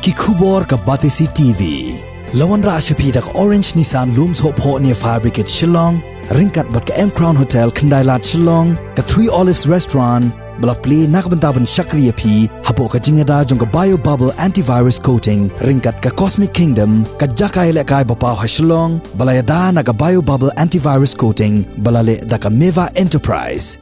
ki khubor ka Batisi TV lawan ra ashapi dak Orange Nissan Looms Hope Ho near Fire Brigade Shillong ringkat bat ka M Crown Hotel Kandailat Shillong ka Three Olives Restaurant balak play nakbentaban Shakriya P hapo ka jingada jong ka Bio Bubble Antivirus Coating ringkat ka Cosmic Kingdom ka Jakai lekai bapaw ha Shillong balayada na ka Bio Bubble Antivirus Coating balale da ka Meva Enterprise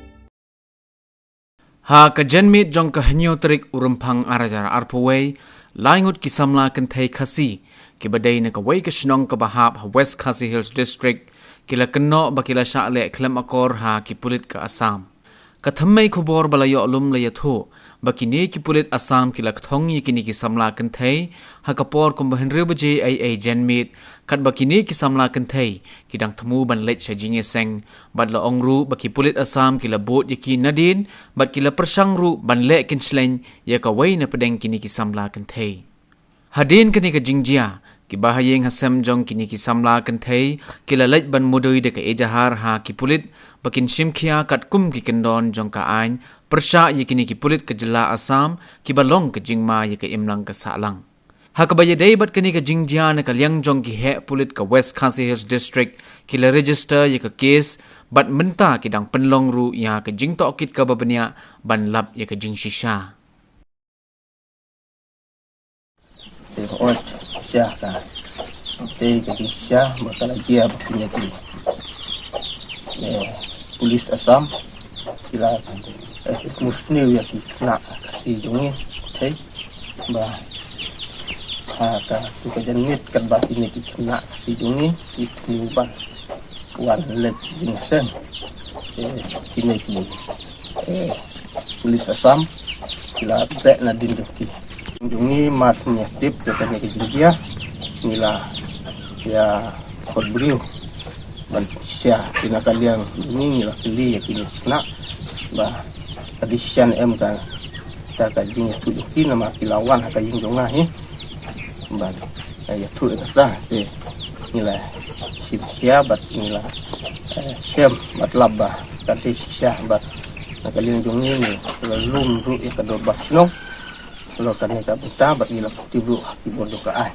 ha ka janmit jong ka hanyo trik urumpang arajar arpaway laingut kisamla kentay khasi ki badai na ka way ka shnong ka bahap ha West Khasi Hills District kila keno bakila sha le klem akor ha ki pulit ka Assam ka thammai khubor balayo lum le yatho bakini ki pulit Assam kila kthong yi kini ki samla kentay ha kapor kum bahenre baje ai janmit kat bakini ki samla kentay kidang thmu ban let shajinge seng bad la ongru baki pulit Assam kila bot yaki nadin bad kila persangru ban le kinsleng ya ka way na pedeng kini ki samla kentay hadin kini ka jingjia ki bahayeng hasam jong kini ki samla kentay kila let ban mudoi de ka ejahar ha ki pulit bakin shimkhia kat kum ki kendon jong ka ain persha ye kini ki pulit ke jela Assam ki balong ke jingma ye ke imlang ka salang ha ka bayadei bat kini ka jingjia na ka liang jong ki he pulit ka West Khasi Hills District kila register ye ka case bat menta ki dang penlong ru ya ka jing to kit ka babania ban lap ye ka jing shisha Syah ka jadi syah bakal dia bakilnya ki polis Assam kila musni ya ki nak kasi jungi thei ba ha ka tu ka janit kan ba ini ki nak kasi jungi ki ban wan let jingsen kini ki polis Assam kila be na din ki jungi matnya tip katanya ke dia nila ya kodbriu ban sia kina kalian ini nila kili ya kini nak ba adisian em kan ta ka jing tu kina ma kilawan ka jing jonga ni ban ya tu ka sa te nila sia bat nila sem bat labba kati sia bat kalian jungi ni lum ru ya kador basno lo kan ka buta bat nila tibu tibu ka ai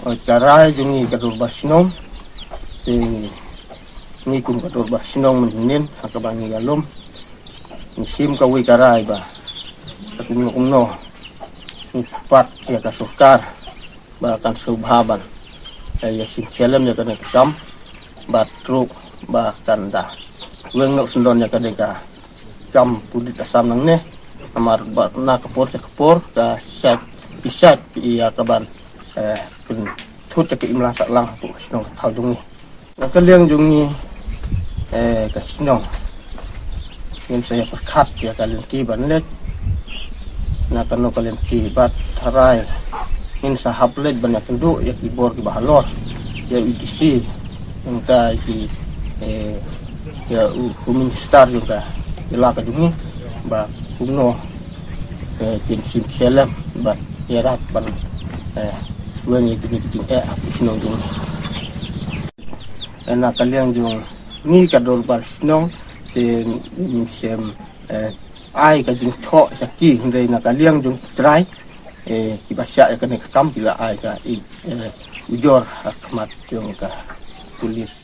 o carai jungi kadur basnom ni kum kadur basnom menin akabangi galum musim ka wi carai ba tapi no pat ya ka sukar ba kan subhaban ya sim kelem ya kan kam batruk ba tanda weng no sendon ya kan ka kam pudit Assam nang ne amar ba na kapor ka sat pisat iya kaban thut ke imla sak lang tu snong thau jungi na kaliang jungi ka snong yen saya perkat ya kalian ki banlet na kanu kalian ki bat tharai in sahablet banyak kendu ya ki bor ki bahalor ya UTC engka ki ya minister juga ila ka jungi ba kuno tin sim kelam ba yarat ban wen itu ni snong jung enak kalian jung ni kadol bar snong tin sem ai ka jung tho saki ndai na kalian jung try ki basya ya kan kam bila ai ka ujor akmat jung ka tulis